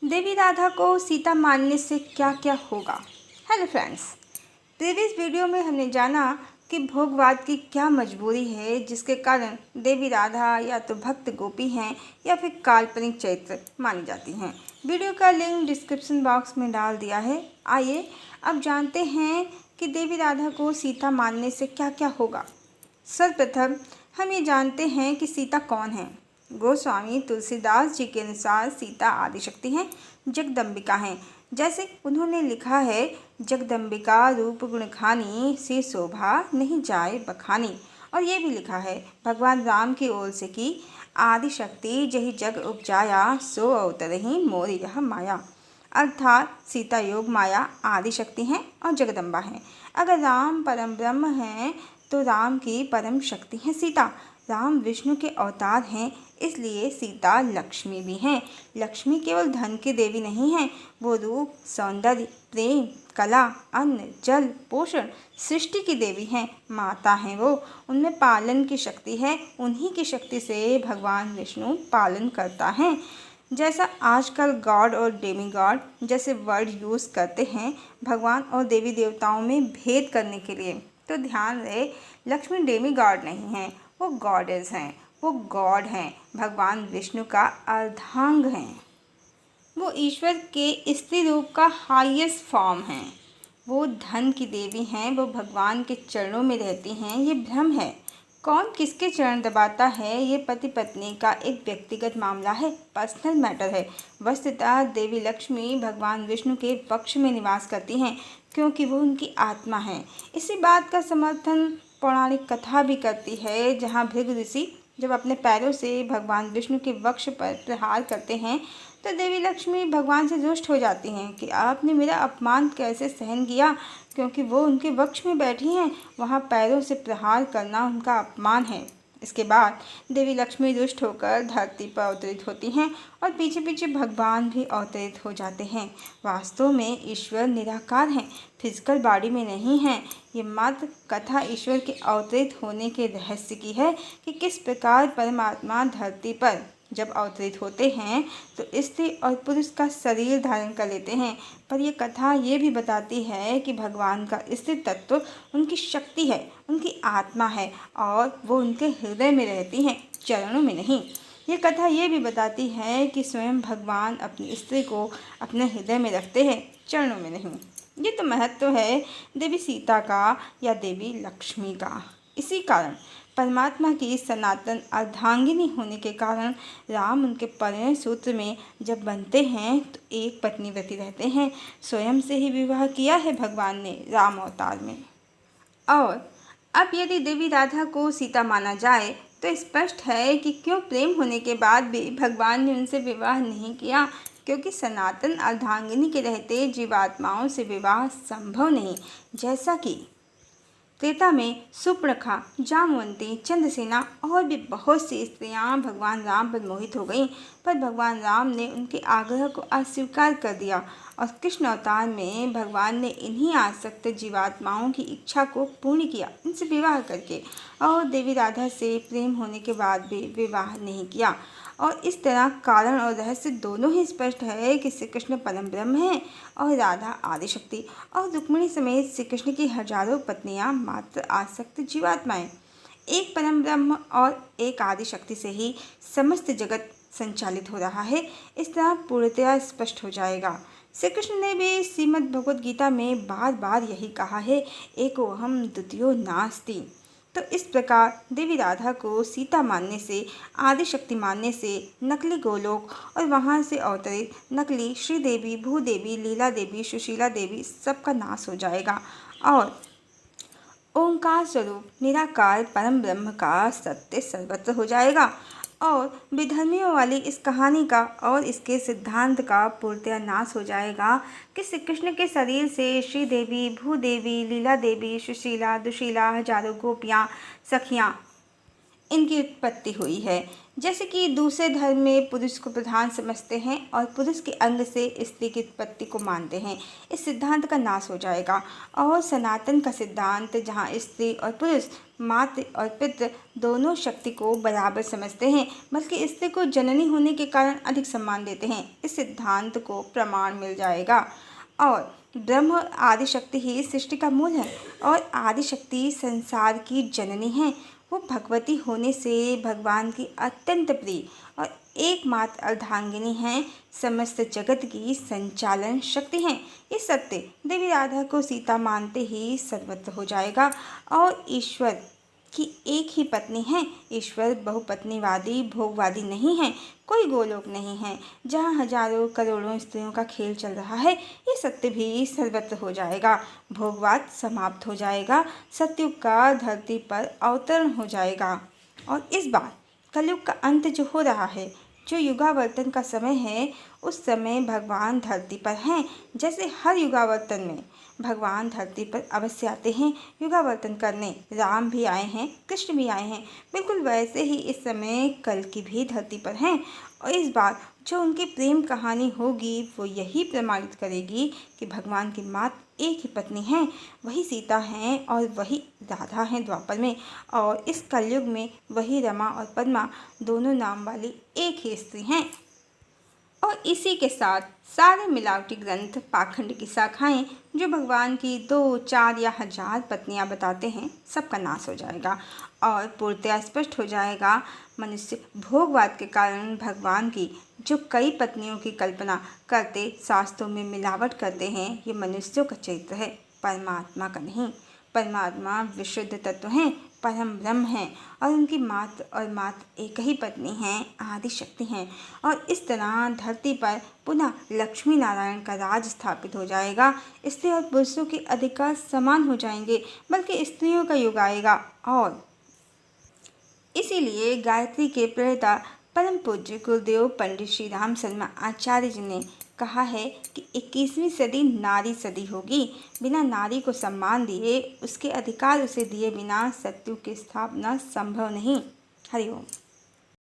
देवी राधा को सीता मानने से क्या क्या होगा। हेलो फ्रेंड्स, प्रीवियस वीडियो में हमने जाना कि भोगवाद की क्या मजबूरी है जिसके कारण देवी राधा या तो भक्त गोपी हैं या फिर काल्पनिक चरित्र मानी जाती हैं। वीडियो का लिंक डिस्क्रिप्शन बॉक्स में डाल दिया है। आइए अब जानते हैं कि देवी राधा को सीता मानने से क्या क्या होगा। सर्वप्रथम हम ये जानते हैं कि सीता कौन है। गोस्वामी तुलसीदास जी के अनुसार सीता आदिशक्ति हैं, जगदम्बिका हैं। जैसे उन्होंने लिखा है, जगदम्बिका रूप गुण खानी, से शोभा नहीं जाए बखानी। और ये भी लिखा है भगवान राम की ओर से कि आदिशक्ति जही जग उपजाया, सो अवतरहि मोर यह माया। अर्थात सीता योग माया आदिशक्ति हैं और जगदम्बा हैं। अगर राम परम ब्रह्म हैं तो राम की परम शक्ति है सीता। राम विष्णु के अवतार हैं, इसलिए सीता लक्ष्मी भी हैं। लक्ष्मी केवल धन की देवी नहीं है, वो रूप, सौंदर्य, प्रेम, कला, अन्न, जल, पोषण, सृष्टि की देवी हैं। माता हैं वो, उनमें पालन की शक्ति है। उन्हीं की शक्ति से भगवान विष्णु पालन करता है। जैसा आजकल गॉड और डेमी गॉड जैसे वर्ड यूज़ करते हैं भगवान और देवी देवताओं में भेद करने के लिए, तो ध्यान रहे लक्ष्मी डेमी गॉड नहीं हैं, वो गॉडेस हैं, वो गॉड हैं, भगवान विष्णु का अर्धांग हैं। वो ईश्वर के स्त्री रूप का हाईएस्ट फॉर्म हैं। वो धन की देवी हैं, वो भगवान के चरणों में रहती हैं। ये भ्रम है। कौन किसके चरण दबाता है ये पति पत्नी का एक व्यक्तिगत मामला है, पर्सनल मैटर है। वस्तुतः देवी लक्ष्मी भगवान विष्णु के पक्ष में निवास करती हैं क्योंकि वो उनकी आत्मा है। इसी बात का समर्थन पौराणिक कथा भी करती है, जहाँ भृगु ऋषि जब अपने पैरों से भगवान विष्णु के वक्ष पर प्रहार करते हैं तो देवी लक्ष्मी भगवान से रुष्ट हो जाती हैं कि आपने मेरा अपमान कैसे सहन किया, क्योंकि वो उनके वक्ष में बैठी हैं, वहाँ पैरों से प्रहार करना उनका अपमान है। इसके बाद देवी लक्ष्मी रुष्ट होकर धरती पर अवतरित होती हैं और पीछे पीछे भगवान भी अवतरित हो जाते हैं। वास्तव में ईश्वर निराकार हैं, फिजिकल बॉडी में नहीं हैं। ये मात्र कथा ईश्वर के अवतरित होने के रहस्य की है कि किस प्रकार परमात्मा धरती पर जब अवतरित होते हैं तो स्त्री और पुरुष का शरीर धारण कर लेते हैं। पर यह कथा ये भी बताती है कि भगवान का स्त्री तत्व उनकी शक्ति है, उनकी आत्मा है और वो उनके हृदय में रहती हैं, चरणों में नहीं। ये कथा ये भी बताती है कि स्वयं भगवान अपनी स्त्री को अपने हृदय में रखते हैं, चरणों में नहीं। ये तो महत्व है देवी सीता का या देवी लक्ष्मी का। इसी कारण परमात्मा की सनातन अर्धांगिनी होने के कारण राम उनके परिणय सूत्र में जब बनते हैं तो एक पत्नी व्रती रहते हैं। स्वयं से ही विवाह किया है भगवान ने राम अवतार में। और अब यदि देवी राधा को सीता माना जाए तो स्पष्ट है कि क्यों प्रेम होने के बाद भी भगवान ने उनसे विवाह नहीं किया, क्योंकि सनातन अर्धांगिनी के रहते जीवात्माओं से विवाह संभव नहीं। जैसा कि त्रेता में सुपर्णखा, जामवंती, चंद्रसेना और भी बहुत सी स्त्रियां भगवान राम पर मोहित हो गईं, पर भगवान राम ने उनके आग्रह को अस्वीकार कर दिया और कृष्ण अवतार में भगवान ने इन्हीं आसक्त जीवात्माओं की इच्छा को पूर्ण किया, इनसे विवाह करके। और देवी राधा से प्रेम होने के बाद भी विवाह नहीं किया। और इस तरह कारण और रहस्य दोनों ही स्पष्ट है कि श्री कृष्ण परम ब्रह्म हैं और राधा आदिशक्ति, और रुक्मिणी समेत श्री कृष्ण की हजारों पत्नियां मात्र आसक्त जीवात्माएं। एक परम ब्रह्म और एक आदिशक्ति से ही समस्त जगत संचालित हो रहा है। इस तरह पूर्णतया स्पष्ट हो जाएगा। श्री कृष्ण ने भी श्रीमद् भगवद गीता में बार बार यही कहा है, एको अहम द्वितीयो नास्ति। तो इस प्रकार देवी राधा को सीता मानने से, आदिशक्ति मानने से नकली गोलोक और वहाँ से अवतरित नकली श्रीदेवी, भूदेवी, लीला देवी, सुशीला देवी सबका नाश हो जाएगा और ओंकार स्वरूप निराकार परम ब्रह्म का सत्य सर्वत्र हो जाएगा। और विधर्मियों वाली इस कहानी का और इसके सिद्धांत का पूर्णतया नाश हो जाएगा कि श्री कृष्ण के शरीर से श्रीदेवी, भूदेवी, लीला देवी, सुशीला, दुशीला, हजारों गोपियाँ, सखियाँ, इनकी उत्पत्ति हुई है। जैसे कि दूसरे धर्म में पुरुष को प्रधान समझते हैं और पुरुष के अंग से स्त्री की उत्पत्ति को मानते हैं, इस सिद्धांत का नाश हो जाएगा। और सनातन का सिद्धांत, जहाँ स्त्री और पुरुष, मातृ और पितृ दोनों शक्ति को बराबर समझते हैं, बल्कि स्त्री को जननी होने के कारण अधिक सम्मान देते हैं, इस सिद्धांत को प्रमाण मिल जाएगा। और ब्रह्म आदिशक्ति ही सृष्टि का मूल है और आदिशक्ति संसार की जननी है। वो भगवती होने से भगवान की अत्यंत प्रिय और एकमात्र अर्धांगिनी हैं, समस्त जगत की संचालन शक्ति हैं। इस सत्य देवी राधा को सीता मानते ही सर्वत्र हो जाएगा। और ईश्वर की एक ही पत्नी है। ईश्वर बहुपत्नीवादी भोगवादी नहीं है, कोई गोलोक नहीं है जहाँ हजारों करोड़ों स्त्रियों का खेल चल रहा है। ये सत्य भी सर्वत्र हो जाएगा, भोगवाद समाप्त हो जाएगा, सतयुग का धरती पर अवतरण हो जाएगा। और इस बार कलयुग का अंत जो हो रहा है, जो युगावर्तन का समय है, उस समय भगवान धरती पर हैं। जैसे हर युगावर्तन में भगवान धरती पर अवश्य आते हैं युगावर्तन करने, राम भी आए हैं, कृष्ण भी आए हैं, बिल्कुल वैसे ही इस समय कल की भी धरती पर हैं। और इस बार जो उनकी प्रेम कहानी होगी वो यही प्रमाणित करेगी कि भगवान की मात्र एक ही पत्नी हैं, वही सीता हैं और वही राधा हैं द्वापर में। और इस कलयुग में वही रमा और पद्मा दोनों नाम वाली एक ही स्त्री हैं। और इसी के साथ सारे मिलावटी ग्रंथ, पाखंड की शाखाएं जो भगवान की 2, 4 या 1000 पत्नियां बताते हैं, सबका नाश हो जाएगा और पूर्णतया स्पष्ट हो जाएगा मनुष्य भोगवाद के कारण भगवान की जो कई पत्नियों की कल्पना करते, शास्त्रों में मिलावट करते हैं, ये मनुष्यों का चरित्र है, परमात्मा का नहीं। परमात्मा विशुद्ध तत्व हैं, परम ब्रह्म हैं और उनकी मात्र और मात्र एक ही पत्नी हैं, आदि शक्ति हैं। और इस तरह धरती पर पुनः लक्ष्मी नारायण का राज स्थापित हो जाएगा। स्त्री और पुरुषों के अधिकार समान हो जाएंगे, बल्कि स्त्रियों का युग आएगा। और इसीलिए गायत्री के प्रणेता परम पूज्य गुरुदेव पंडित श्री राम शर्मा आचार्य जी ने कहा है कि 21वीं सदी नारी सदी होगी। बिना नारी को सम्मान दिए, उसके अधिकार उसे दिए बिना सत्युग की स्थापना संभव नहीं। हरि ओम।